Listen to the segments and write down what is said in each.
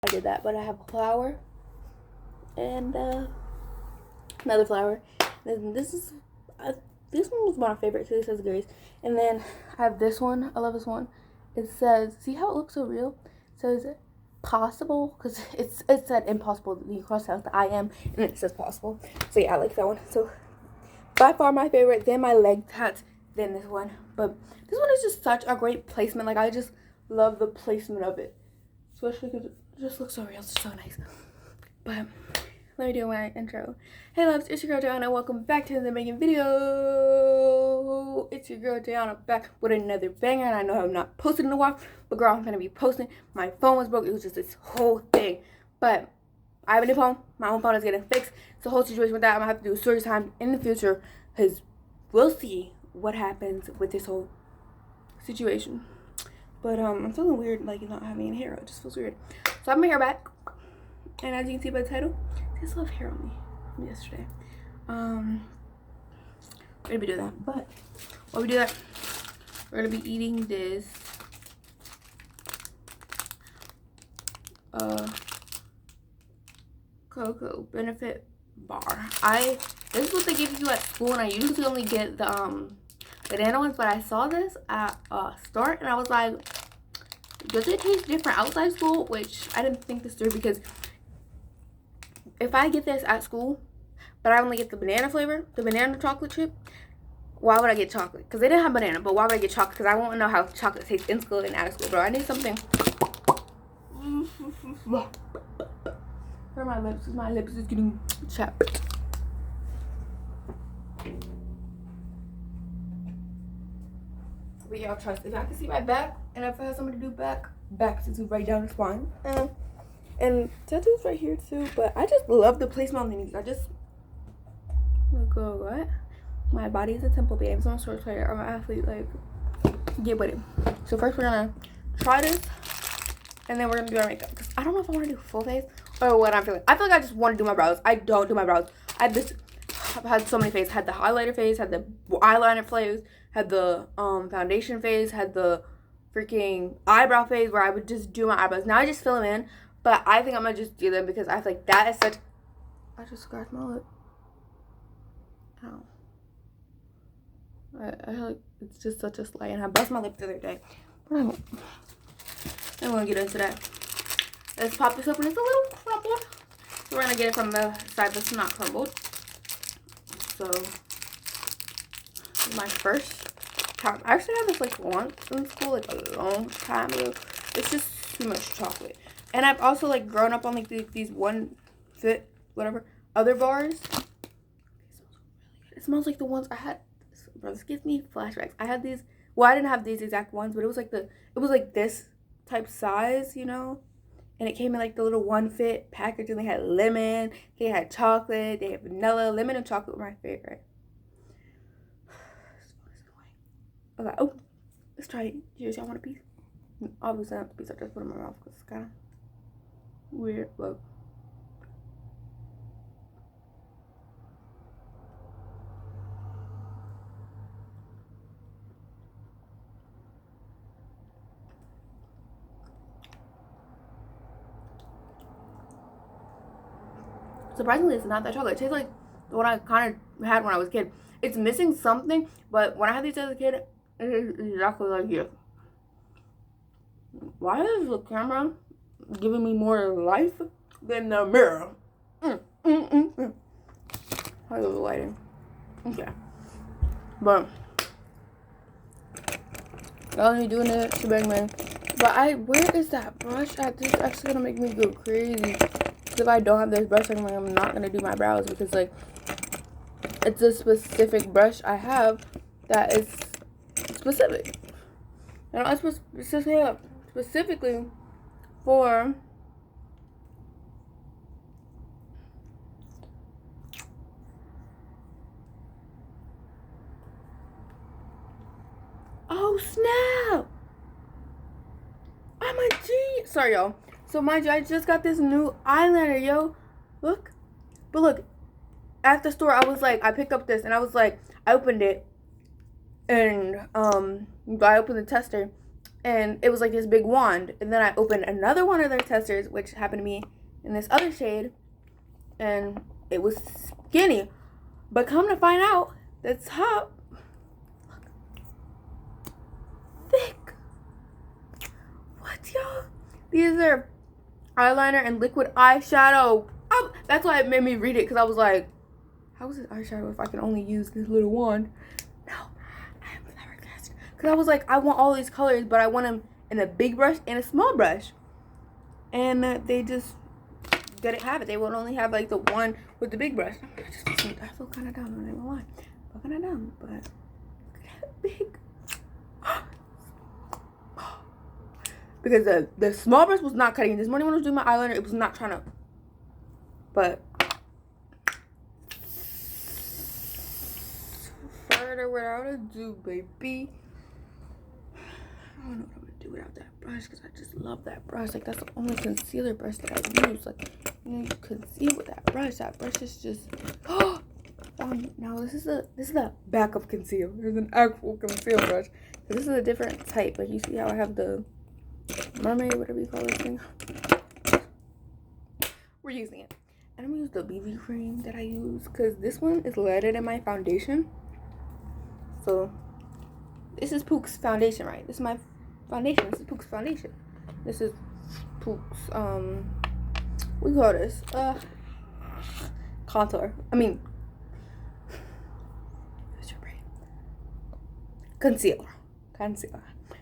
I did that, but I have a flower and another flower. And this one was my favorite because it says Grace. And then I have this one. I love this one. It says, see how it looks so real? It says possible, because it said impossible. You cross out the I am, and it says possible. So yeah, I like that one. So by far my favorite. Then my leg tats. Then this one. But this one is just such a great placement. Like, I just love the placement of it, especially because it just looks so real. It's so nice. But let me do my intro. Hey loves, it's your girl Diana. Welcome back to the making video. It's your girl Diana back with another banger. And I know I'm not posted in a while, but girl, I'm gonna be posting. My phone was broke. It was just this whole thing. But I have a new phone. My own phone is getting fixed. It's a whole situation with that. I'm gonna have to do a story time in the future because we'll see what happens with this whole situation. But I'm feeling weird, like not having any hair. It just feels weird. So I have my hair back, and as you can see by the title, there's a lot of hair on me from yesterday. We're gonna be doing that. But while we do that, we're gonna be eating this cocoa benefit bar. This is what they give you at school, and I usually only get the banana ones, but I saw this at a store and I was like, does it taste different outside school? Which I didn't think this through, because if I get this at school but I only get the banana flavor, the banana chocolate chip, why would I get chocolate? Because they didn't have banana, but why would I get chocolate? Because I won't know how chocolate tastes in school and out of school, bro. I need something. For my lips, because my lips is getting chapped. But y'all trust, if I can see my back, and if I have somebody to do back tattoos right down the spine, and tattoos right here too. But I just love the placement on the knees. I just go what? My body is a temple, babe. So I'm a sports player. I'm an athlete. Like, get with it. So first we're gonna try this, and then we're gonna do our makeup. Cause I don't know if I want to do full face or what I'm feeling. I feel like I just want to do my brows. I don't do my brows. I've had so many phases. Had the highlighter phase, had the eyeliner phase, had the foundation phase, had the freaking eyebrow phase where I would just do my eyebrows. Now I just fill them in, but I think I'm gonna just do them because I feel like that is such. I just scratched my lip. Ow. I feel like it's just such a slight, and I bust my lip the other day. But I'm gonna get into that. Let's pop this open. It's a little crumbled, so we're gonna get it from the side that's not crumbled. So my first time. I actually had this like once in school, like a long time ago. It's just too much chocolate. And I've also like grown up on like these one fit whatever other bars. It smells like the ones I had. Bro, this gives me flashbacks. I had these. Well, I didn't have these exact ones, but it was like this type size, you know. And it came in like the little one fit package, and they had lemon, they had chocolate, they had vanilla. Lemon and chocolate were my favorite. Okay, oh, let's try it. Cheers, y'all want a piece? Obviously not the piece, I just put it in my mouth because it's kind of weird. Look. Surprisingly, it's not that chocolate. It tastes like the one I kind of had when I was a kid. It's missing something, but when I had these as a kid, it is exactly like this. Why is the camera giving me more life than the mirror? How is the lighting? Okay. But y'all need doing it to bang man. But where is that brush at? This is actually gonna make me go crazy. If I don't have this brush, I'm not gonna do my brows, because like it's a specific brush I have that is specific. And I specifically for oh snap! I'm a G. Sorry y'all. So mind you, I just got this new eyeliner, yo. Look. But look, at the store I was like, I picked up this and I was like, I opened it and I opened the tester and it was like this big wand. And then I opened another one of their testers, which happened to be in this other shade, and it was skinny. But come to find out, the top, look, thick. What, y'all? These are eyeliner and liquid eyeshadow. Oh, that's why it made me read it, because I was like, how is it eyeshadow if I can only use this little wand? No, I am flabbergasted. Because I was like, I want all these colors, but I want them in a big brush and a small brush. And they just didn't have it. They would only have like the one with the big brush. I feel kind of dumb, I'm not gonna lie. I feel kind of dumb, but look at that big. Because the small brush was not cutting. This morning when I was doing my eyeliner, it was not trying to. But further without ado, baby. I don't know what I'm gonna do without that brush, because I just love that brush. Like, that's the only concealer brush that I use. Like, you know, you conceal with that brush. That brush is just now this is the backup conceal. There's an actual conceal brush. This is a different type. Like, you see how I have the mermaid, whatever you call this thing. We're using it. And I'm gonna use the BB cream that I use, because this one is lighter than my foundation. So this is Pook's foundation, right? This is my foundation. This is Pook's foundation. This is Pook's what do you call this? Contour. I mean, what's your brain? Concealer.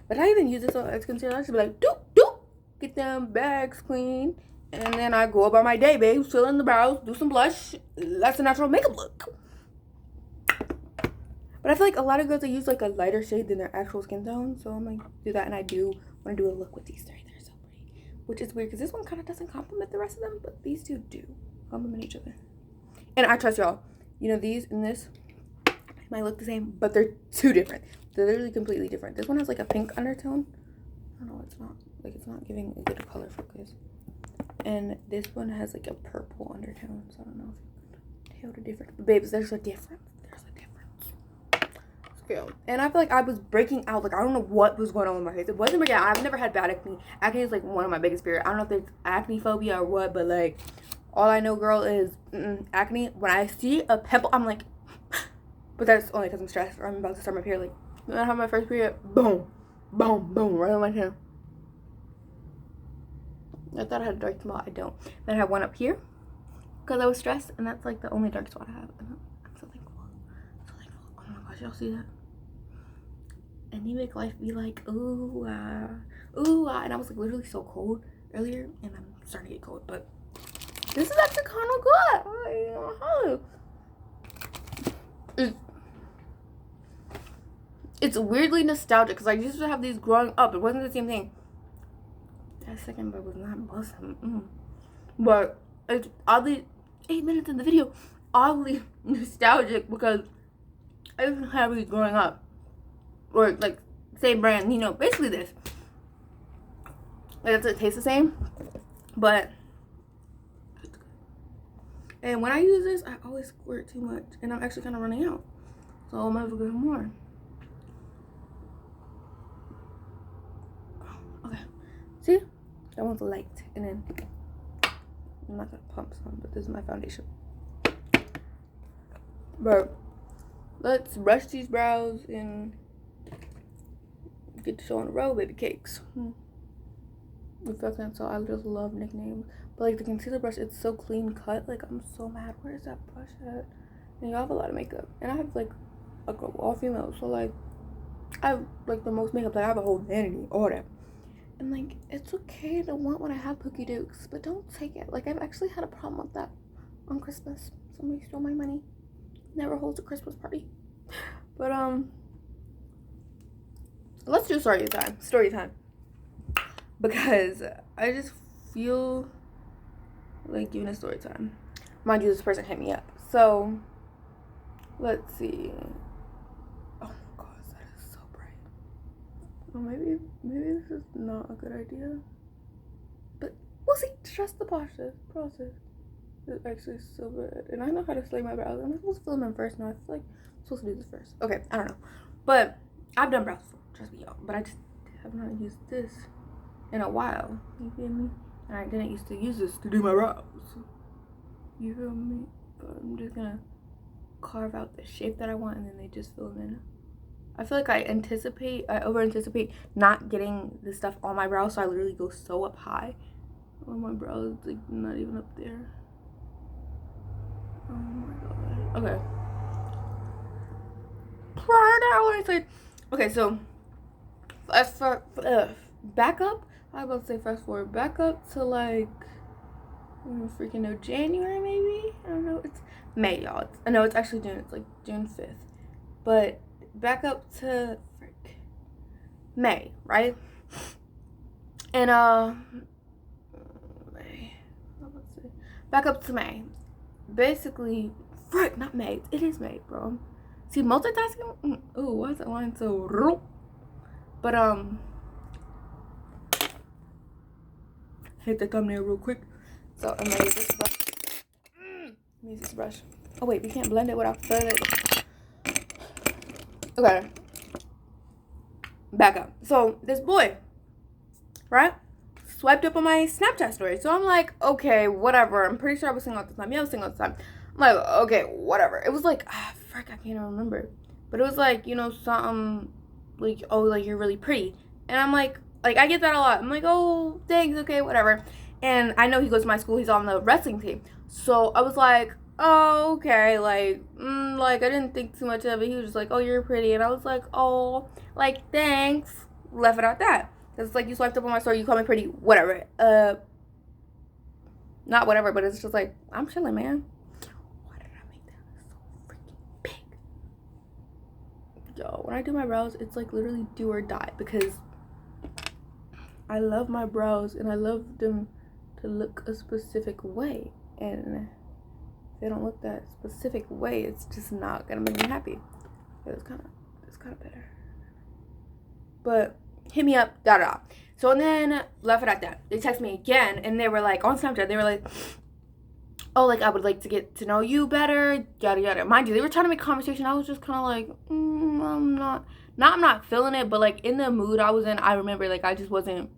But I even use this as concealer. I just be like, doop doop, get them bags clean, and then I go about my day, babe. Fill in the brows, do some blush. That's a natural makeup look. But I feel like a lot of girls, they use like a lighter shade than their actual skin tone. So I'm like, do that. And I do want to do a look with these three. They're so pretty. Which is weird, because this one kind of doesn't complement the rest of them. But these two do complement each other. And I trust y'all. You know, these and this might look the same, but they're two different. They're literally completely different. This one has like a pink undertone. I don't know, it's not. Like, it's not giving a good color focus. And this one has like a purple undertone. So I don't know if you can tell the difference. But babes, there's a difference. And I feel like I was breaking out. Like, I don't know what was going on with my face. It wasn't breaking out. I've never had bad acne. Acne is like one of my biggest fears. I don't know if there's acne phobia or what, but like, all I know, girl, is acne. When I see a pimple, I'm like, but that's only because I'm stressed or I'm about to start my period. Like, when I have my first period, boom, boom, boom, right on my chin. I thought I had a dark spot. I don't. Then I have one up here because I was stressed, and that's like the only dark spot I have. I'm so thankful. So thankful. Oh my gosh, y'all see that? And you make life be like, ooh, ooh, and I was like literally so cold earlier, and I'm starting to get cold, but this is actually kind of good. It's weirdly nostalgic, because I used to have these growing up. It wasn't the same thing. That second bud was not busting. But it's oddly, 8 minutes in the video, oddly nostalgic, because I used to have these growing up. Or like same brand, you know, basically this. Like, it doesn't taste the same, but and when I use this, I always squirt too much, and I'm actually kind of running out, so I'm gonna have to get more. Okay, see, that one's light, and then I'm not gonna pump some, but this is my foundation. But let's brush these brows and get the show on the road, baby cakes. If I can't tell, I just love nicknames. But like the concealer brush, it's so clean cut. Like, I'm so mad. Where is that brush at? And y'all have a lot of makeup, and I have like a girl, all female, so like I have like the most makeup. Like, I have a whole vanity, all that. And like, it's okay to want when I have Pookie Dukes, but don't take it. Like, I've actually had a problem with that on Christmas. Somebody stole my money. Never holds a Christmas party. But let's do story time, because I just feel like giving a story time. Mind you, this person hit me up, so let's see. Oh my gosh, that is so bright. Oh, maybe this is not a good idea, but we'll see. Trust the process. It's actually so good, and I know how to slay my brows. Am I supposed to fill them in first? No, I feel like I'm supposed to do this first. Okay, I don't know, but I've done brows before. Trust me, y'all. But I just did have not used this in a while. You feel me? And I didn't used to use this to do my brows. You feel me? But I'm just gonna carve out the shape that I want, and then they just fill them in. I feel like I over anticipate not getting this stuff on my brows, so I literally go so up high. Oh, my brows like not even up there. Oh my god. Okay. Okay, so back up. I was about to say fast forward. Back up to like I don't freaking know, January maybe. I don't know. It's May, y'all. I know it's actually June. It's like June 5th. But back up to May, right? And May. Back up to May. Basically, not May. It is May, bro. See, multitasking. Ooh, why is that line so? But hit the thumbnail real quick. So I'm gonna use this brush. Let me use this brush. Oh wait, we can't blend it without further. Okay. Back up. So this boy, right, swiped up on my Snapchat story. So I'm like, okay, whatever. I'm pretty sure I was single at the time. Yeah, I was single at the time. I'm like, okay, whatever. It was like, frick, I can't even remember. But it was like, you know, something like, oh, like you're really pretty. And I'm like I get that a lot. I'm like, oh, thanks, okay, whatever. And I know he goes to my school. He's on the wrestling team. So I was like, oh, okay, like I didn't think too much of it. He was just like, oh, you're pretty. And I was like, oh, like, thanks. Left it at that. Because it's like, you swiped up on my story, you call me pretty, whatever. Not whatever, but it's just like, I'm chilling, man. Why did I make that so freaking big? Yo, when I do my brows, it's like literally do or die. Because I love my brows and I love them to look a specific way, and if they don't look that specific way, it's just not gonna make me happy. It's kind of better, but hit me up, da. So and then left it at that. They text me again, and they were like on Snapchat. They were like, oh, like I would like to get to know you better, yada yada. Mind you, they were trying to make conversation. I was just kind of like, I'm not feeling it, but like in the mood I was in, I remember like I just wasn't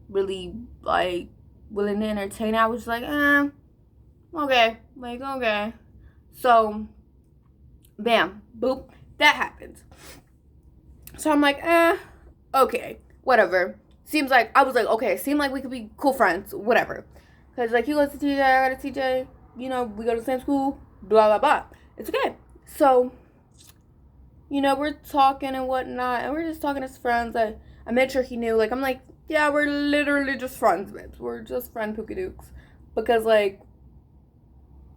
really like willing to entertain. I was just like, okay, like, okay. So bam, boop, that happens. So I'm like, okay, whatever. Seems like, I was like, okay, seemed like we could be cool friends, whatever. Because like, he goes to TJ, I go to TJ, you know, we go to the same school, blah blah blah. It's okay. So, you know, we're talking and whatnot, and we're just talking as friends. I made sure he knew, like, I'm like, yeah, we're literally just friends, babes. We're just friend pookie dukes. Because, like,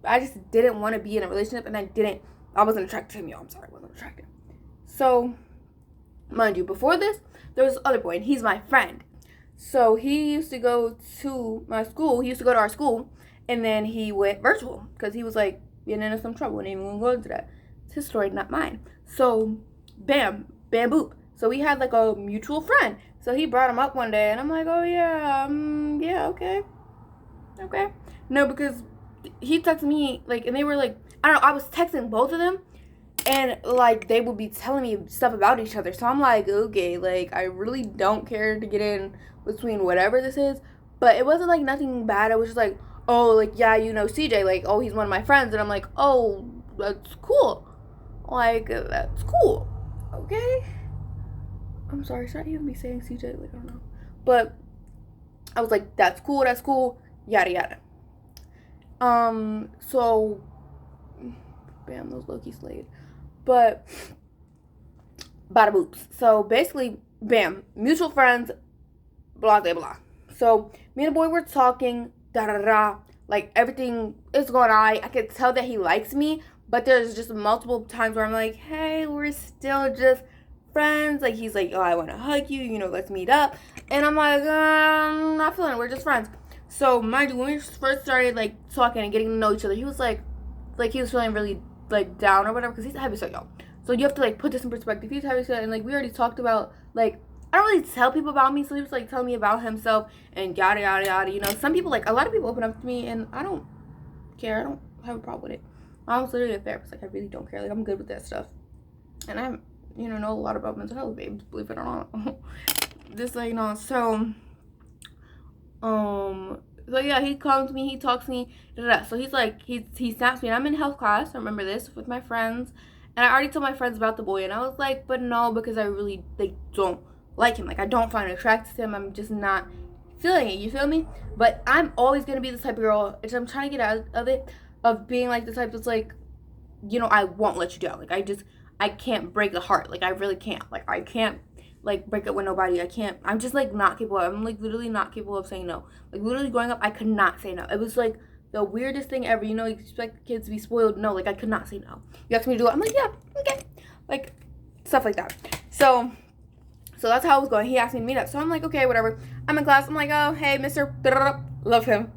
I just didn't want to be in a relationship, and I wasn't attracted to him, y'all. I'm sorry, I wasn't attracted. So, mind you, before this, there was this other boy, and he's my friend. So, he used to go to my school. He used to go to our school, and then he went virtual. Because he was, like, getting into some trouble, and even going to go into that. It's his story, not mine. So, bam, boop. So, we had, like, a mutual friend. So he brought him up one day, and I'm like, oh, yeah, yeah, okay. No, because he texted me, like, and they were, like, I don't know, I was texting both of them, and, like, they would be telling me stuff about each other. So I'm like, okay, like, I really don't care to get in between whatever this is, but it wasn't, like, nothing bad. It was just, like, oh, like, yeah, you know CJ, like, oh, he's one of my friends, and I'm like, oh, that's cool. Like, that's cool. Okay? I'm sorry, should I even be saying CJ? Like, I don't know. But I was like, that's cool, yada yada. So bam, those low-key slayed. But bada boops. So basically, bam, mutual friends, blah blah blah. So me and the boy were talking, da. Like everything is going on. I could tell that he likes me, but there's just multiple times where I'm like, hey, we're still just friends. Like, he's like, oh, I want to hug you, you know, let's meet up. And I'm like, I'm not feeling it, we're just friends. So mind you, when we first started like talking and getting to know each other, he was like he was feeling really like down or whatever, because he's a heavy set, y'all. So you have to like put this in perspective. He's heavy set, and like we already talked about, like, I don't really tell people about me, so he was like telling me about himself and yada yada yada. You know, some people, like, a lot of people open up to me, and I don't care. I don't have a problem with it. I'm literally a therapist. Like, I really don't care. Like, I'm good with that stuff, and I'm, you know a lot about mental health, babes, believe it or not. just so you know. So yeah, he comes to me, he talks to me, da, da, da. So he's like, he snaps me, and I'm in health class, I remember this, with my friends, and I already told my friends about the boy, and I was like, but no, because I really, like, don't like him, like, I don't find attracted to him, I'm just not feeling it, you feel me? But I'm always gonna be this type of girl, and I'm trying to get out of it, of being, like, the type that's like, you know, I won't let you down, like, I can't break a heart, like, I really can't, like, I can't, like, break up with nobody. I can't. I'm just, like, not capable. I'm, like, literally not capable of saying no. Like, literally growing up, I could not say no. It was, like, the weirdest thing ever. You know, you expect kids to be spoiled. No, like, I could not say no. You asked me to do it. I'm like, yeah, okay. Like, stuff like that. So that's how it was going. He asked me to meet up. So I'm like, okay, whatever. I'm in class. I'm like, oh, hey, Mr. Love him.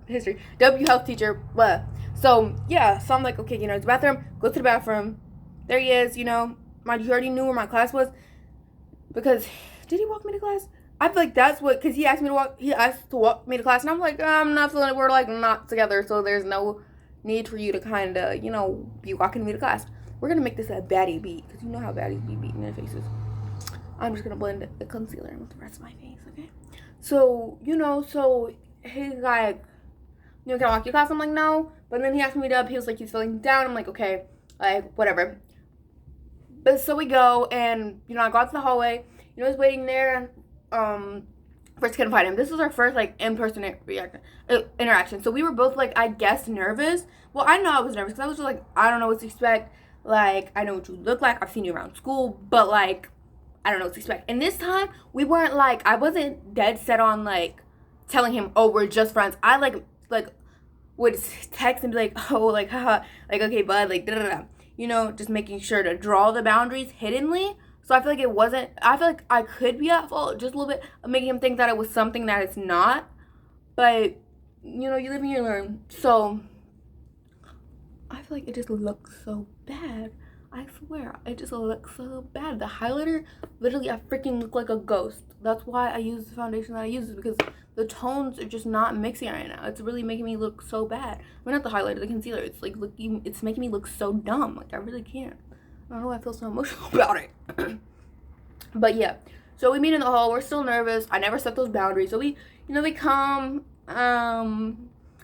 history. W health teacher. Blah. So, yeah. So I'm like, okay, you know, it's bathroom. Go to the bathroom. There he is, you know. You already knew where my class was, because did he walk me to class? I feel like that's what, because he asked to walk me to class, and I'm like, I'm not feeling it, we're like not together, so there's no need for you to kind of, you know, be walking me to class. We're gonna make this a baddie beat, because you know how baddies be beating their faces. I'm just gonna blend the concealer in with the rest of my face, okay? So, you know, so he's like, you know, can I walk you to class? I'm like, no. But then he asked me to, he was like, he's feeling down. I'm like, okay, like, whatever. But so we go, and, you know, I go out to the hallway. You know, I was waiting there, and, first couldn't find him. This was our first, like, in-person interaction. So we were both, like, I guess nervous. Well, I know I was nervous, because I was just like, I don't know what to expect. Like, I know what you look like. I've seen you around school. But, like, I don't know what to expect. And this time, we weren't, like, I wasn't dead set on, like, telling him, oh, we're just friends. I, like, would text and be like, oh, like, haha, like, okay, bud, like, da-da-da. You know, just making sure to draw the boundaries hiddenly. So I feel like I feel like I could be at fault just a little bit of making him think that it was something that it's not. But, you know, you live and you learn. So I feel like it just looks so bad. I swear, it just looks so bad. The highlighter, literally, I freaking look like a ghost. That's why I use the foundation that I use, because the tones are just not mixing right now. It's really making me look so bad. I mean, not the highlighter, the concealer. It's like it's making me look so dumb. Like, I really can't. I don't know why I feel so emotional about it. But yeah, so we meet in the hall. We're still nervous. I never set those boundaries. So we come.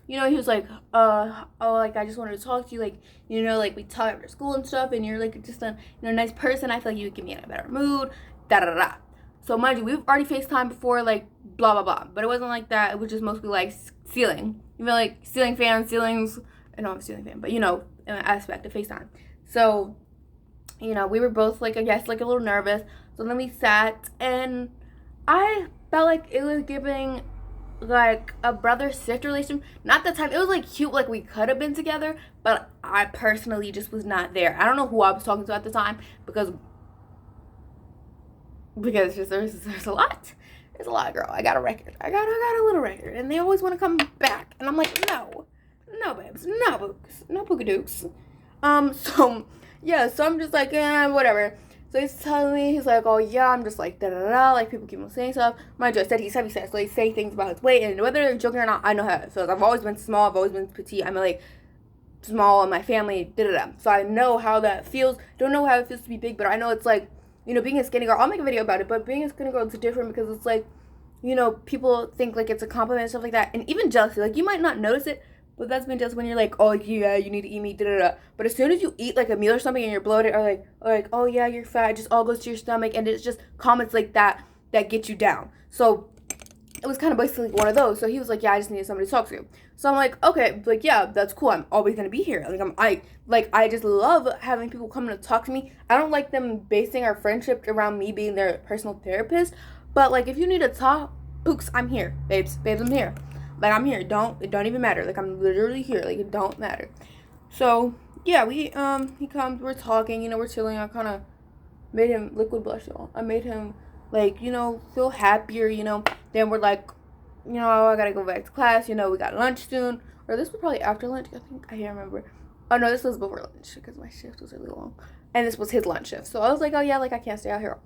You know, he was like, oh, like, I just wanted to talk to you, like, you know, like, we talk after school and stuff, and you're, like, just a, you know, nice person. I feel like you would get me in a better mood, da-da-da-da. So, mind you, we've already FaceTimed before, like, blah, blah, blah. But it wasn't like that. It was just mostly, like, ceiling. You know, like, ceiling fans, ceilings. I know I'm a ceiling fan, but, you know, an aspect of FaceTime. So, you know, we were both, like, I guess, like, a little nervous. So then we sat, and I felt like it was giving, like, a brother-sister relationship. Not the type, it was, like, cute, like, we could have been together, but I personally just was not there. I don't know who I was talking to at the time, because just, there's a lot. There's a lot, girl. I got a record. I got a little record, and they always want to come back, and I'm like, no, babes, no books, no bookadooks. So, yeah, so I'm just like, whatever. So he's telling me, he's like, oh, yeah, I'm just like, da-da-da, like, people keep on saying stuff. Mind you, I said he's heavy set, so they say things about his weight, and whether they're joking or not, I know how it feels. I've always been small, I've always been petite, I'm, like, small in my family, da-da-da. So I know how that feels. Don't know how it feels to be big, but I know it's, like, you know, being a skinny girl, I'll make a video about it, but being a skinny girl, it's different, because it's, like, you know, people think, like, it's a compliment and stuff like that, and even jealousy, like, you might not notice it, but that's been just when you're like, oh, yeah, you need to eat meat, da-da-da. But as soon as you eat, like, a meal or something and you're bloated, or like, oh, yeah, you're fat, it just all goes to your stomach, and it's just comments like that get you down. So it was kind of basically one of those. So he was like, yeah, I just needed somebody to talk to. So I'm like, okay, like, yeah, that's cool. I'm always going to be here. I just love having people come and talk to me. I don't like them basing our friendship around me being their personal therapist. But, like, if you need to talk, oops, I'm here, babes, I'm here. Like, I'm here. It don't even matter. Like, I'm literally here. Like, it don't matter. So, yeah, he comes, we're talking, you know, we're chilling. I kind of made him liquid blush, y'all. I made him, like, you know, feel happier, you know. Then we're like, you know, I gotta go back to class. You know, we got lunch soon. Or this was probably after lunch, I think. I can't remember. Oh, no, this was before lunch because my shift was really long. And this was his lunch shift. So I was like, oh, yeah, like, I can't stay out here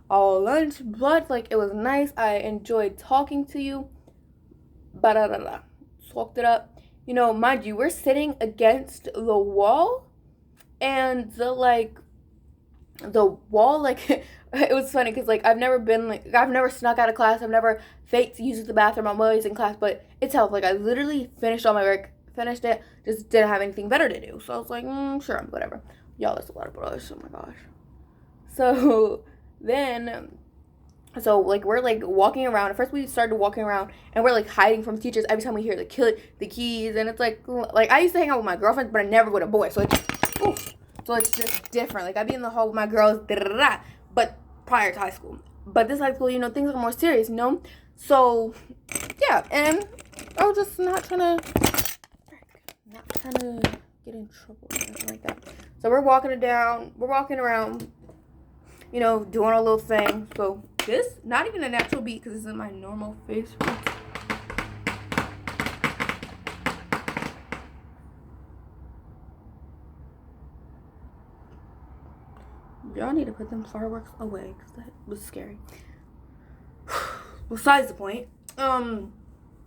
all lunch. But, like, it was nice. I enjoyed talking to you. Ba-da-da-da. Talked it up. You know, mind you, we're sitting against the wall, and the, like, the wall, like, it was funny because, like, I've never snuck out of class. I've never faked to use the bathroom. I'm always in class, but it's helped. Like, I literally finished all my work, finished it, just didn't have anything better to do. So I was like, sure, whatever. Y'all, that's a lot of brothers. Oh my gosh. So then, like, we're like walking around. At first, we started walking around, and we're like hiding from teachers every time we hear the keys. And it's like I used to hang out with my girlfriends, but I never with a boy. So it's just different. Like, I'd be in the hall with my girls, but prior to high school. But this high school, things are more serious, So, yeah, and I was just not trying to get in trouble or anything like that. So we're walking around, doing our little thing. So this, not even a natural beat because this is my normal face. Y'all need to put them fireworks away because that was scary. Besides the point. What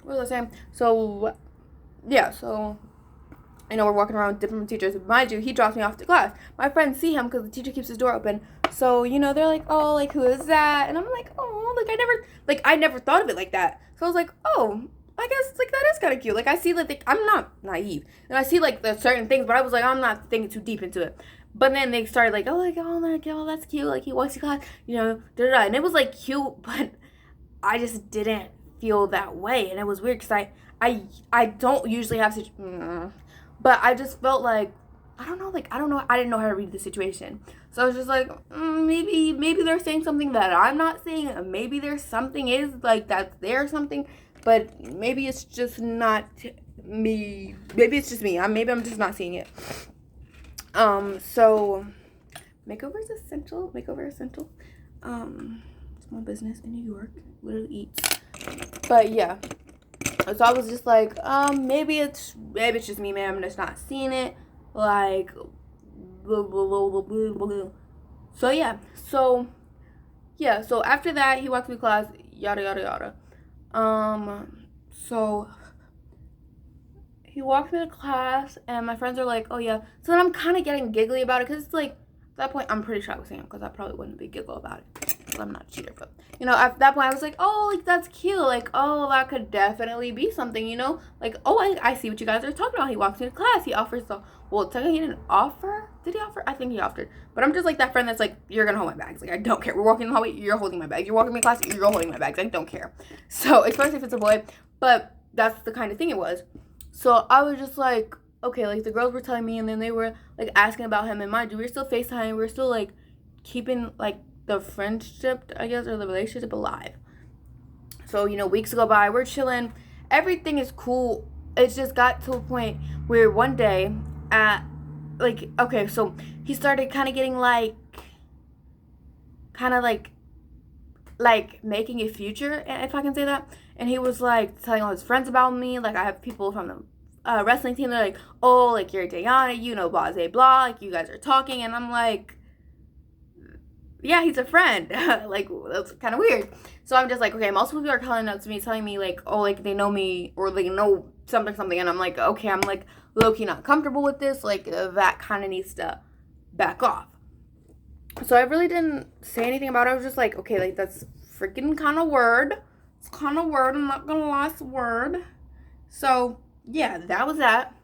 was I saying? So, yeah, so we're walking around with different teachers. Mind you, he drops me off to class. My friends see him because the teacher keeps his door open. So, they're like, oh, like, who is that? And I'm like, oh, like, I never thought of it like that. So I was like, oh, I guess, like, that is kind of cute. Like, I see, like, I'm not naive. And I see, like, the certain things, but I was like, I'm not thinking too deep into it. But then they started, like, oh, that's cute. Like, he walks to class, da-da-da. And it was, like, cute, but I just didn't feel that way. And it was weird because I don't usually have such... But I just felt like, I don't know, I didn't know how to read the situation. So I was just like, maybe they're saying something that I'm not saying. Maybe there's something that's there or something. But maybe it's just not me. Maybe it's just me. Maybe I'm just not seeing it. So, makeover is essential. Small business in New York. Literally eats. But yeah. So I was just like, maybe it's just me, man. I'm just not seeing it. Like, blah, blah, blah, blah, blah, blah. So yeah. So after that, he walked me to class. Yada yada yada. So he walked me to class, and my friends are like, oh yeah. So then I'm kind of getting giggly about it because it's like, at that point, I'm pretty sure I was saying it because I probably wouldn't be giggle about it. Because I'm not a cheater. But, at that point, I was like, oh, like, that's cute. Like, oh, that could definitely be something, Like, oh, I see what you guys are talking about. He walks into class. He offers well, technically he didn't offer. Did he offer? I think he offered. But I'm just like that friend that's like, you're going to hold my bags. Like, I don't care. We're walking in the hallway. You're holding my bags. You're walking me to class. You're holding my bags. I don't care. So, especially if it's a boy. But that's the kind of thing it was. So, I was just like, okay, like, the girls were telling me, and then they were, like, asking about him. And mind you, we were still FaceTiming. We were still, like, keeping, like, the friendship, I guess, or the relationship alive. So, weeks go by. We're chilling. Everything is cool. It's just got to a point where one day, okay, so he started kind of getting, like, making a future, if I can say that. And he was, like, telling all his friends about me. Like, I have people from the wrestling team. They're like, oh, like, you're Diana, blah, blah, blah. Like, you guys are talking. And I'm like, yeah, he's a friend. Like, that's kind of weird. So I'm just like, okay, multiple people are calling up to me, telling me, like, oh, like, they know me, or they know something. And I'm like, okay, I'm, like, low-key not comfortable with this. Like, that kind of needs to back off. So I really didn't say anything about it. I was just like, okay, like, that's freaking kind of word. It's kind of word. I'm not going to lie, it's word. So, yeah, that was that.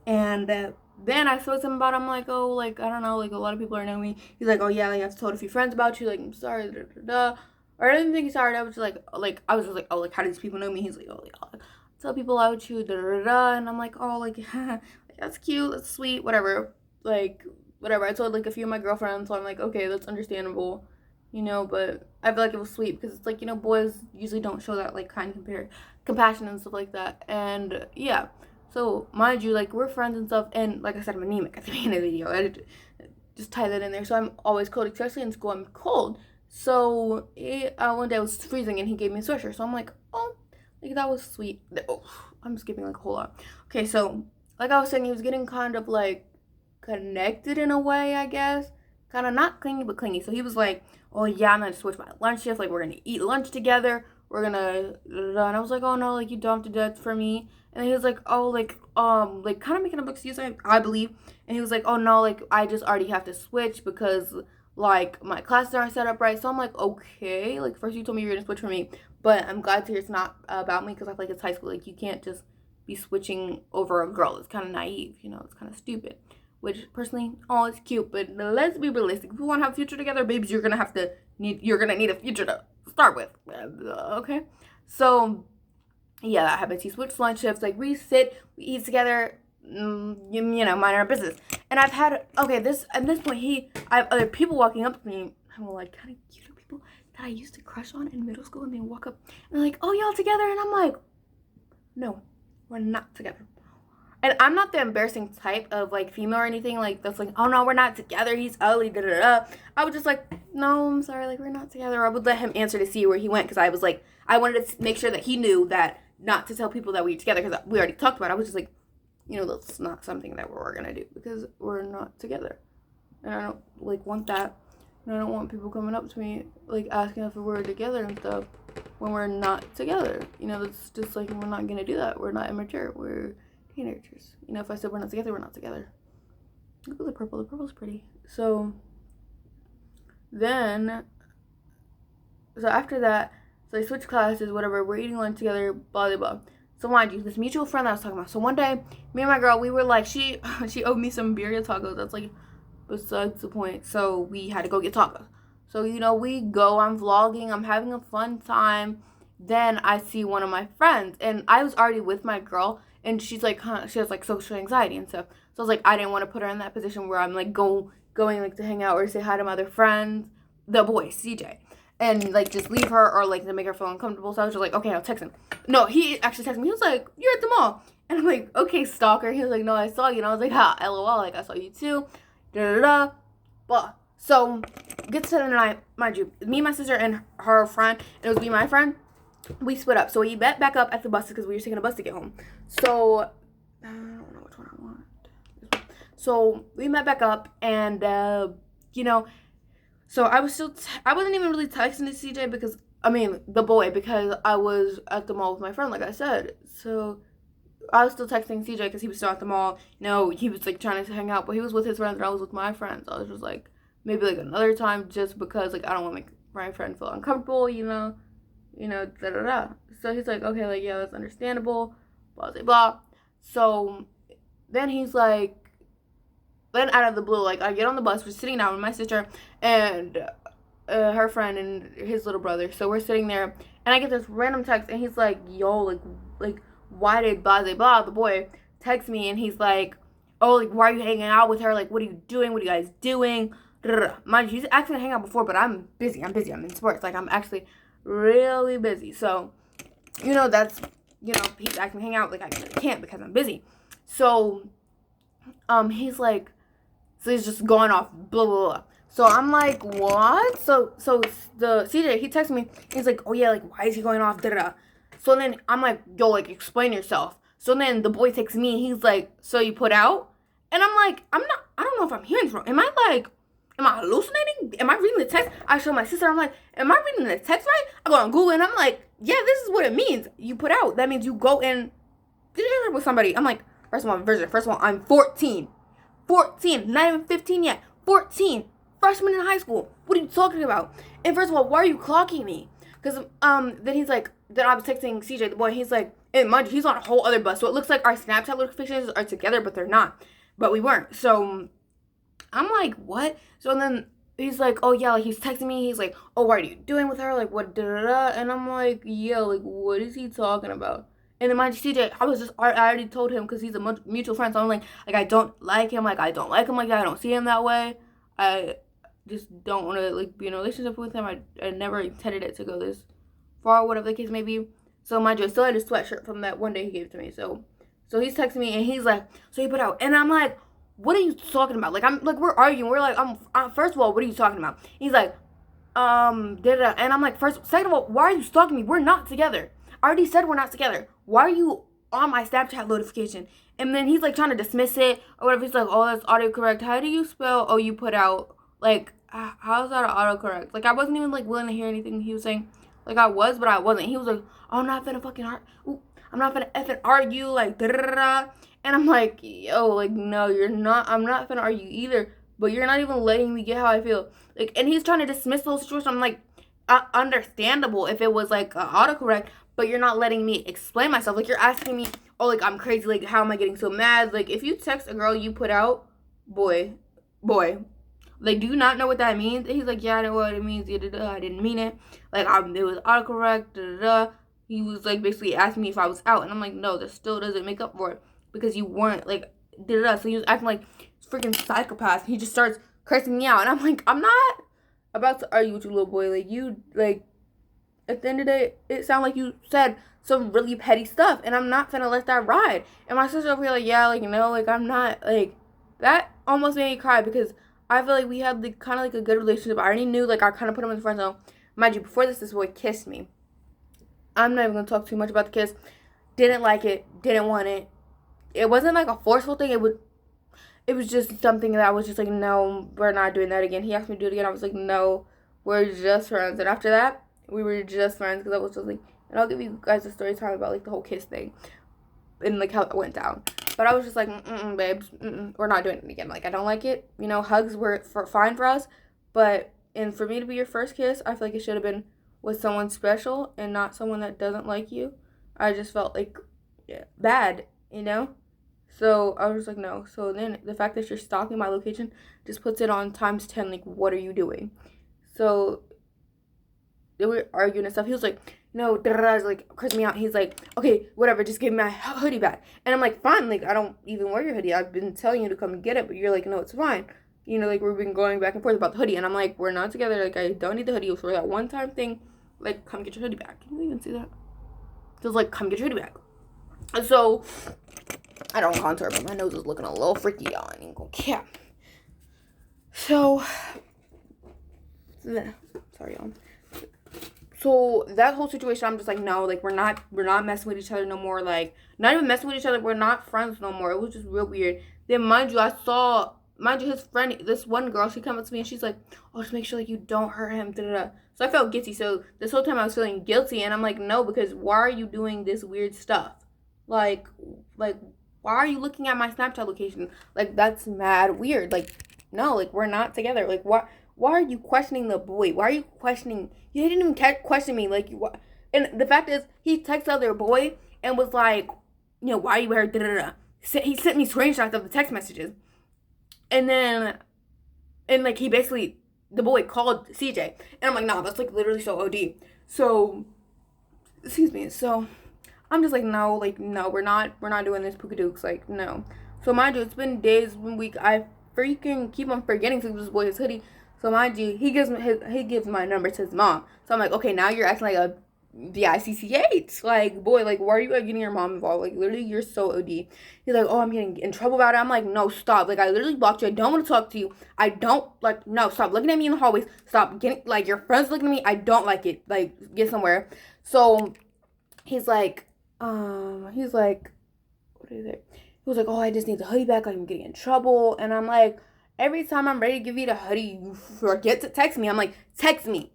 And then I spoke to him about it. I'm like, oh, like, I don't know, like, a lot of people are knowing me. He's like, oh, yeah, like, I've told a few friends about you. Like, I'm sorry, da-da-da. Or I didn't think he's sorry. I was just like, I was just like, oh, like, how do these people know me? He's like, oh, like, tell people about you, da-da-da. And I'm like, oh, like, that's cute, that's sweet, whatever. Like, whatever. I told, like, a few of my girlfriends, so I'm like, okay, that's understandable. But I feel like it was sweet because it's like, boys usually don't show that, like, kind compassion and stuff like that. And, yeah. So, mind you, like, we're friends and stuff. And, like I said, I'm anemic at the beginning of the video. I just tie that in there. So, I'm always cold. Especially in school, I'm cold. So, one day I was freezing and he gave me a sweatshirt. So, I'm like, oh, like, that was sweet. Oh, I'm skipping, like, a whole lot. Okay, so, like I was saying, he was getting kind of, like, connected in a way, I guess. Kind of not clingy, but clingy. So, he was like, oh, yeah, I'm going to switch my lunch shift. Like, we're going to eat lunch together. we're gonna, and I was like, oh no, like, you don't have to do that for me. And he was like, oh, like kind of making up excuse, I believe. And he was like, oh no, like, I just already have to switch because, like, my classes aren't set up right. So I'm like, okay, like, first you told me you were gonna switch for me, but I'm glad to hear it's not about me, because I feel like it's high school. Like, you can't just be switching over a girl. It's kind of naive, you know, it's kind of stupid. Which, personally, oh, it's cute, but let's be realistic. If we want to have a future together, babes, you're gonna need a future to start with. Okay? So, yeah, that happens. He switched lunch shifts. Like, we sit, we eat together, you know, mind our business. And I've had, okay, at this point, I have other people walking up to me, I'm like, kind of cute people that I used to crush on in middle school, and they walk up, and they're like, oh, y'all together? And I'm like, no, we're not together. And I'm not the embarrassing type of, like, female or anything, like, that's like, oh, no, we're not together, he's ugly, da-da-da. I was just like, no, I'm sorry, like, we're not together. I would let him answer to see where he went, because I was like, I wanted to make sure that he knew that not to tell people that we were together, because we already talked about it. I was just like, you know, that's not something that we're going to do, because we're not together. And I don't, like, want that. And I don't want people coming up to me, like, asking if we're together and stuff when we're not together. You know, that's just, like, we're not going to do that. We're not immature. We're teenagers. You know, if I said we're not together, we're not together. Look at the purple. The purple's pretty. So after that, so I switched classes, whatever. We're eating lunch together, blah, blah, blah. So mind you, this mutual friend that I was talking about. So one day, me and my girl, we were like, she owed me some birria tacos. That's, like, besides the point. So we had to go get tacos. So, you know, we go, I'm vlogging, I'm having a fun time. Then I see one of my friends, and I was already with my girl, and she's like, she has, like, social anxiety and stuff. So I was like, I didn't want to put her in that position where I'm, like, going, like, to hang out or say hi to my other friends, the boy, CJ, and, like, just leave her or, like, to make her feel uncomfortable. So I was just like, okay, I'll text him. No, he actually texted me. He was like, you're at the mall. And I'm like, okay, stalker. He was like, no, I saw you. And I was like, ha, LOL, like, I saw you too. Da-da-da. Blah. So, gets to the night, mind you, me, my sister, and her friend, and it was me and my friend, we split up. So we met back up at the buses because we were taking a bus to get home. So, I don't know which one I want. So, we met back up, and, you know, so I wasn't even really texting to CJ because, the boy, because I was at the mall with my friend, like I said. So, I was still texting CJ because he was still at the mall. You know, he was, like, trying to hang out, but he was with his friends, and I was with my friends. I was just like, maybe, like, another time, just because, like, I don't want to make my friend feel uncomfortable, you know, da-da-da. So he's like, okay, like, yeah, that's understandable, blah, blah, blah. So then he's like, then out of the blue, like, I get on the bus, we're sitting down with my sister and her friend and his little brother. So we're sitting there, and I get this random text, and he's like, yo, like, why did blah, blah, blah, the boy, text me, and he's like, oh, like, why are you hanging out with her? Like, what are you doing? What are you guys doing? Mind you, he's actually hang out before, but I'm busy. I'm in sports. Like, I'm actually really busy. So, you know, that's, you know, he's asking me to hang out. Like, I can't because I'm busy. So, he's like, so he's just going off, blah, blah, blah. So I'm like, what? So the CJ, he texted me. He's like, oh yeah, like, why is he going off? Da da da. So then I'm like, yo, like, explain yourself. So then the boy texts me. He's like, so you put out? And I'm like, I don't know if I'm hearing this wrong. Am I hallucinating? Am I reading the text? I show my sister. I'm like, am I reading the text right? I go on Google, and I'm like, yeah, this is what it means. You put out. That means you go and dinner with somebody. I'm like, first of all, I'm 14. 14. Not even 15 yet. 14. Freshman in high school. What are you talking about? And first of all, why are you clocking me? Because then he's like, then I was texting CJ, the boy. He's like, and mind you, he's on a whole other bus. So it looks like our Snapchat notifications are together, but they're not. But we weren't. So I'm like, what? So then he's like, oh yeah, like, he's texting me. He's like, oh, what are you doing with her? Like, what, da da da. And I'm like, yeah, like, what is he talking about? And then mind you, CJ, I already told him because he's a mutual friend. So I'm like, I don't like him. Like, I don't like him like that. I don't see him that way. I just don't want to, like, be in a relationship with him. I never intended it to go this far, whatever the case may be. So mind you, I still had a sweatshirt from that one day he gave to me. So he's texting me, and he's like, so you put out. And I'm like, what are you talking about? Like, I'm like, we're arguing. We're like, first of all, what are you talking about? He's like, da-da. And I'm like, second of all, why are you stalking me? We're not together. I already said we're not together. Why are you on my Snapchat notification? And then he's like trying to dismiss it or whatever. He's like, oh, that's autocorrect. How do you spell, oh, you put out? Like, how is that autocorrect? Like, I wasn't even, like, willing to hear anything he was saying. like I was, but I wasn't. He was like, oh, I'm not finna fucking I'm not finna effing argue, like, da da da. And I'm like, yo, like, no, you're not. I'm not finna argue either. But you're not even letting me get how I feel. Like, and he's trying to dismiss the whole situation. I'm like, understandable if it was like autocorrect, but you're not letting me explain myself. Like, you're asking me, oh, like, I'm crazy. Like, how am I getting so mad? Like, if you text a girl you put out, boy, like, do you not know what that means? And he's like, yeah, I know what it means. I didn't mean it. Like, it was autocorrect. He was like basically asking me if I was out, and I'm like, no, that still doesn't make up for it because you weren't. Like, so he was acting like freaking psychopath. He just starts cursing me out, and I'm like, I'm not about to argue with you, little boy. Like, you, like, at the end of the day, it sounded like you said some really petty stuff, and I'm not gonna let that ride. And my sister over here, like, yeah, like, no, like, I'm not, like, that almost made me cry because I feel like we had, like, kind of, like, a good relationship. I already knew, like, I kind of put him in the friend zone. Mind you, before this boy kissed me. I'm not even gonna talk too much about the kiss. Didn't like it, didn't want it. It wasn't, like, a forceful thing. It was just something that I was just like, no, we're not doing that again. He asked me to do it again. I was like, no, we're just friends. And after that, we were just friends because I was just like, and I'll give you guys a story time about, like, the whole kiss thing and, like, how it went down. But I was just like, babes, we're not doing it again. Like, I don't like it. You know, hugs were fine for us, but, and for me to be your first kiss, I feel like it should have been with someone special and not someone that doesn't like you. I just felt like bad, you know? So I was like, no. So then the fact that you're stalking my location just puts it on times 10. Like, what are you doing? So they were arguing and stuff. He was like, no, like, cursing me out. He's like, okay, whatever, just give me my hoodie back. And I'm like, fine, like, I don't even wear your hoodie. I've been telling you to come and get it, but you're like, no, it's fine. You know, like, we've been going back and forth about the hoodie. And I'm like, we're not together. Like, I don't need the hoodie. It was for that one-time thing. Like, come get your hoodie back. Can you even see that? Just like, come get your hoodie back. So I don't contour, but my nose is looking a little freaky, y'all. I ain't gonna care. So, sorry, y'all. So that whole situation, I'm just like, no, like, we're not messing with each other no more. Like, not even messing with each other. We're not friends no more. It was just real weird. Then, mind you, his friend, this one girl, she came up to me and she's like, oh, just make sure, like, you don't hurt him, da-da-da. So I felt guilty. So this whole time I was feeling guilty, and I'm like, no, because why are you doing this weird stuff? Like, why are you looking at my Snapchat location? Like, that's mad weird. Like, no, like, we're not together. Like, why are you questioning the boy? Why are you questioning? You didn't even question me. Like, and the fact is, he texted the other boy and was like, you know, why are you here? Da-da-da. He sent me screenshots of the text messages. And then, and, like, he basically, the boy called CJ. And I'm like, nah, that's, like, literally so OD. So, excuse me. So, I'm just like, no, we're not doing this pookadooks. Like, no. So, mind you, it's been days, been weeks. I freaking keep on forgetting to give this boy his hoodie. So, mind you, he gives my number to his mom. So, I'm like, okay, now you're acting like a BICC8. Like, boy, like, why are you, like, getting your mom involved? Like, literally, you're so OD. He's like, oh, I'm getting in trouble about it. I'm like, no, stop. Like, I literally blocked you. I don't want to talk to you. I don't, like, no, stop looking at me in the hallways. Stop getting, like, your friends looking at me. I don't like it. Like, get somewhere. So, he's like, what is it? He was like, oh, I just need the hoodie back. Like, I'm getting in trouble. And I'm like, every time I'm ready to give you the hoodie, you forget to text me. I'm like, text me.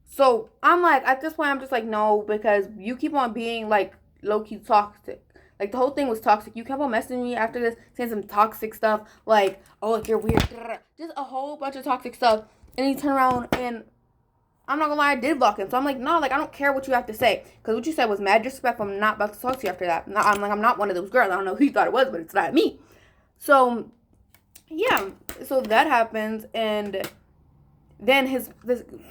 So, I'm like, at this point, I'm just like, no, because you keep on being, like, low-key toxic. Like, the whole thing was toxic. You kept on messaging me after this, saying some toxic stuff, like, oh, like, you're weird. Just a whole bunch of toxic stuff. And then you turn around, and I'm not gonna lie, I did block him. So, I'm like, no, like, I don't care what you have to say. Because what you said was mad disrespectful. I'm not about to talk to you after that. I'm like, I'm not one of those girls. I don't know who you thought it was, but it's not me. So, yeah. So, that happens, and then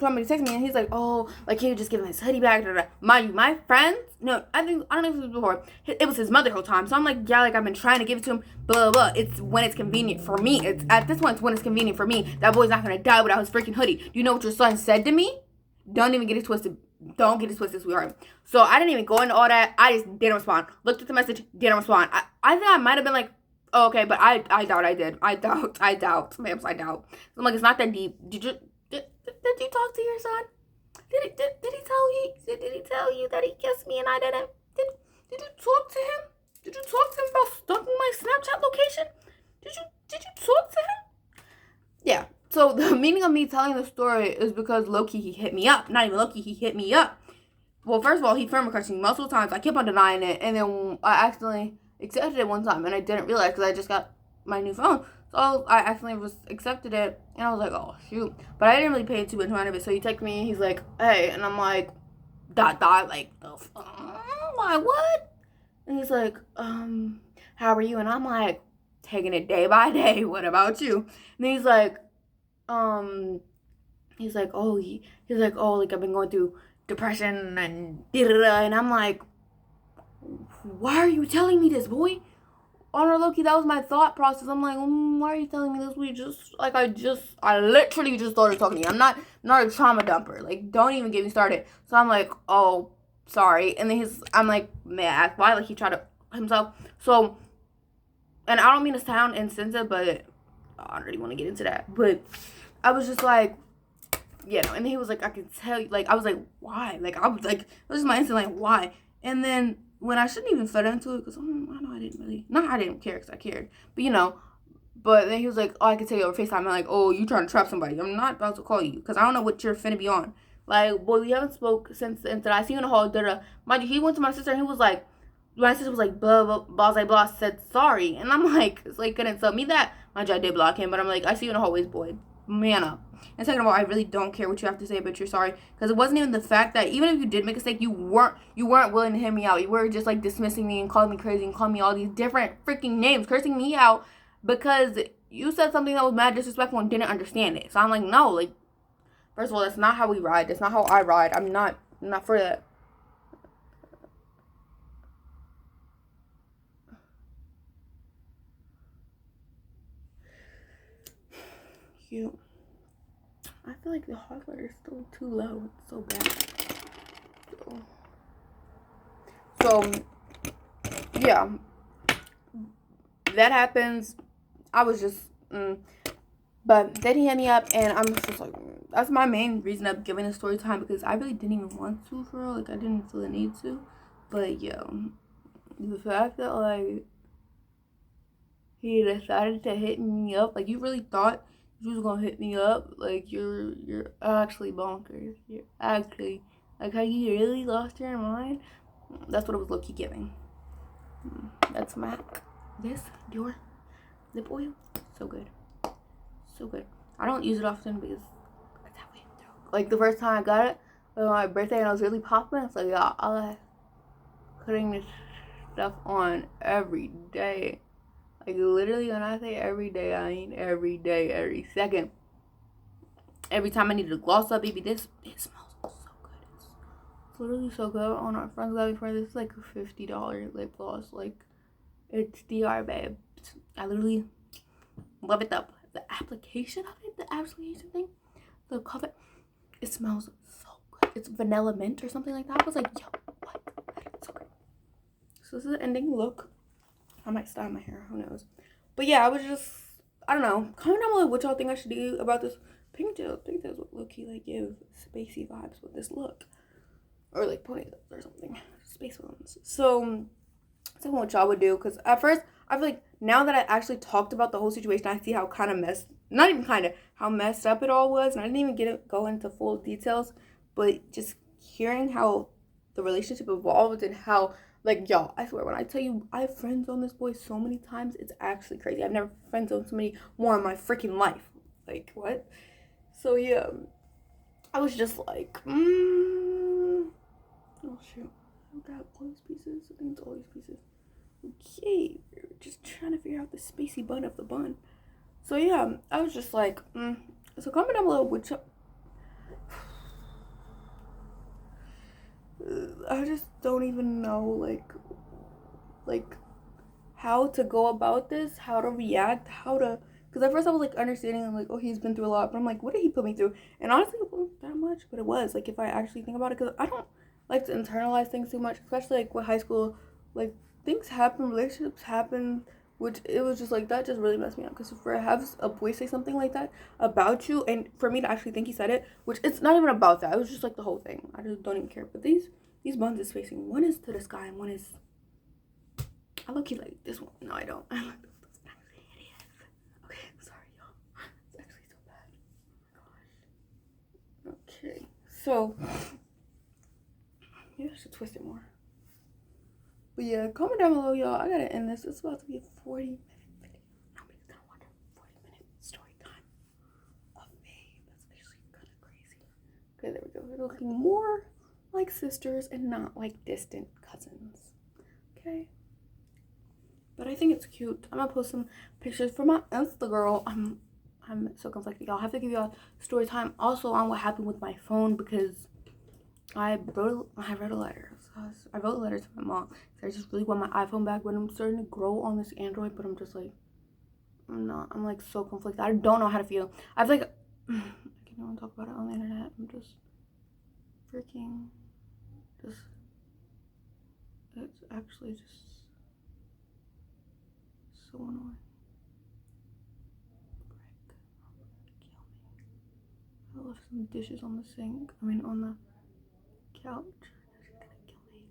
somebody texted me and he's like, oh, like, can you just give him his hoodie back? Mind you, my friends, no, I don't know if it was before. It was his mother the whole time. So I'm like, yeah, like, I've been trying to give it to him, blah, blah, blah. It's when it's convenient for me. It's at this point, it's when it's convenient for me. That boy's not gonna die without his freaking hoodie. Do you know what your son said to me? Don't even get it twisted. Don't get it twisted, sweetheart. So I didn't even go into all that. I just didn't respond. Looked at the message, didn't respond. I think I might have been like, oh, okay, but I doubt I did. I doubt. Ma'am, I doubt. So I'm like, it's not that deep. Did you talk to your son? Did he tell you that he kissed me and I didn't? Did you talk to him? Did you talk to him about stalking my Snapchat location? Did you talk to him? Yeah. So the meaning of me telling the story is because low-key he hit me up. Not even low-key, he hit me up. Well, first of all, he friend requested me multiple times. I kept on denying it, and then I accidentally accepted it one time, and I didn't realize because I just got my new phone. So I accidentally accepted it, and I was like, oh, shoot. But I didn't really pay too much mind of it. So he texted me, and he's like, hey, and I'm like, ... like, the like, what? And he's like, how are you? And I'm like, taking it day by day. What about you? And he's like, he's like, oh, like, I've been going through depression and da-da-da. And I'm like, why are you telling me this, boy? On our low-key, that was my thought process. I'm like, why are you telling me this? I literally just started talking to you. I'm not a trauma dumper. Like, don't even get me started. So I'm like, oh, sorry. And then I'm like, may I ask why? Like, he tried to himself. So, and I don't mean to sound insensitive, but I don't really want to get into that. But I was just like, you know, and then he was like, I can tell you, like, I was like, why? Like, I was like, it was just my instant, like, why? And then when I shouldn't even fit into it, because I know I didn't really, not I didn't care, because I cared, but you know, but then he was like, oh, I can tell you over FaceTime. I'm like, oh, you trying to trap somebody. I'm not about to call you, because I don't know what you're finna be on. Like, boy, we haven't spoke since the incident. I see you in the hall, da-da. Mind you, he went to my sister, and he was like, my sister was like, blah, blah, blah, blah, said sorry. And I'm like, it's like, couldn't tell me that. Mind you, I did block him, but I'm like, I see you in the hallways, boy. Man up. And second of all, I really don't care what you have to say, but you're sorry. Because it wasn't even the fact that even if you did make a mistake, you weren't willing to hear me out. You were just like dismissing me and calling me crazy and calling me all these different freaking names, cursing me out because you said something that was mad disrespectful and didn't understand it. So I'm like, no, like, first of all, that's not how we ride. That's not how I ride. I'm not for that. Cute. I feel like the hot water is still too low. It's so bad. So yeah, that happens. I was just, but then he hit me up, and I'm just like, that's my main reason of giving the story time, because I really didn't even want to, for real. Like, I didn't feel the need to. But yeah, the fact that like he decided to hit me up, like, you really thought you was gonna hit me up? Like, you're actually bonkers. You're actually, like, how you really lost your mind? That's what it was low-key giving. That's MAC. This Dior lip oil, so good, so good. I don't use it often because it's halfway through. Like, the first time I got it on my birthday and I was really popping, so yeah, I like putting this stuff on every day. Like, literally, when I say every day, I mean every day, every second. Every time I needed to gloss up, baby, it smells so good. It's literally so good. On our friends got me for this, like a $50 lip gloss. Like, it's DR, babe. I literally love it. The application of it, the application thing, the cover, it smells so good. It's vanilla mint or something like that. I was like, yo, what? It's so good. So this is the ending look. I might style my hair, who knows. But yeah, I was just, I don't know. Comment down below what y'all think I should do about this pigtails. Pigtails would low-key like give spacey vibes with this look. Or like ponytails or something. Space ones. So, I don't know what y'all would do. Because at first, I feel like now that I actually talked about the whole situation, I see how kind of how messed up it all was. And I didn't even go into full details. But just hearing how the relationship evolved and how, like, y'all, I swear, when I tell you I have friends on this boy so many times, it's actually crazy. I've never friends on somebody more in my freaking life. Like, what? So, yeah. I was just like, oh, shoot. I got all these pieces. I think it's all these pieces. Okay. We're just trying to figure out the spacey bun of the bun. So, yeah. I was just like, So, comment down below which... I just don't even know, like how to go about this, how to react, because at first I was like understanding, I'm like, oh, he's been through a lot, but I'm like, what did he put me through? And honestly, it wasn't that much, but it was, like, if I actually think about it, because I don't like to internalize things too much, especially like with high school. Like, things happen, relationships happen, which it was just like, that just really messed me up, because for have a boy say something like that about you, and for me to actually think he said it, which it's not even about that, it was just like the whole thing, I just don't even care. But these buns is facing, one is to the sky and one is, I look like this one. No, I don't. I look those actually hideous. Okay, sorry, y'all. It's actually so bad. So, maybe I should twist it more. But yeah, comment down below, y'all. I gotta end this. It's about to be a 40-minute video. Nobody's gonna watch a 40-minute story time of me. That's actually kind of crazy. Okay, there we go. We're looking more like sisters and not like distant cousins. Okay? But I think it's cute. I'm gonna post some pictures for my Instagram. I'm so conflicted, y'all. I have to give y'all story time also on what happened with my phone because I wrote a letter. So I wrote a letter to my mom. So I just really want my iPhone back, but I'm starting to grow on this Android. But I'm just like, I'm like so conflicted. I don't know how to feel. I feel like I can't even talk about it on the internet. I'm just freaking it's actually just so annoying. I left some dishes on the sink. I mean, on the couch. She's gonna kill me.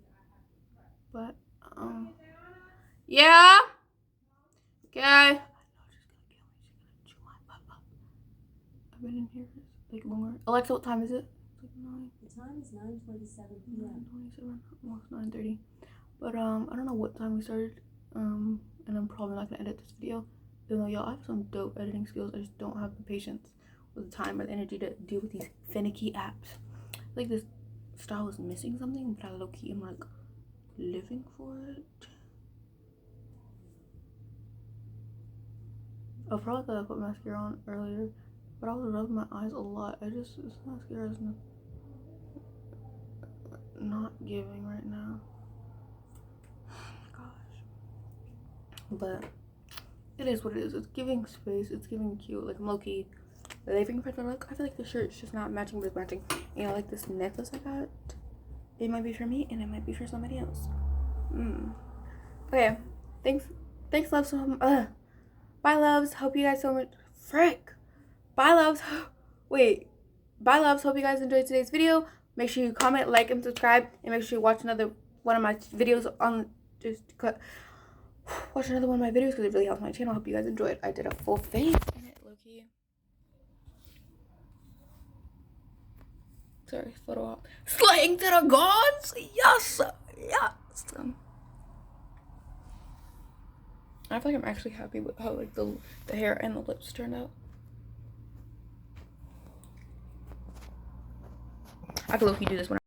But, yeah? Okay. I know she's gonna kill me. She's gonna chew my butt up. I've been in here for like longer. Alexa, what time is it? It's like 9. The time is 9:27 p.m. 9:27, almost 9:30. But, I don't know what time we started. And I'm probably not gonna edit this video. Even though, y'all, I have some dope editing skills. I just don't have the patience with the time or the energy to deal with these finicky apps. Like this style is missing something, but I low-key am like living for it. Oh, probably because I put mascara on earlier, but I was rubbing my eyes a lot. This mascara is not giving right now. Oh my gosh. But it is what it is. It's giving space. It's giving cute. Like I'm low-key living for the look. I feel like the shirt's just not matching, but it's matching. You know, like this necklace I got. It might be for me, and it might be for somebody else. Okay. Thanks, loves. Bye, loves. Hope you guys so much. Frick. Bye, loves. Wait. Bye, loves. Hope you guys enjoyed today's video. Make sure you comment, like, and subscribe, and make sure you watch another one of my videos on watch another one of my videos because it really helps my channel. Hope you guys enjoyed. I did a full face in it, low-key. Sorry, photo op. Slaying to the gods! Yes! Yes! I feel like I'm actually happy with how like the hair and the lips turned out. I could low-key do this one.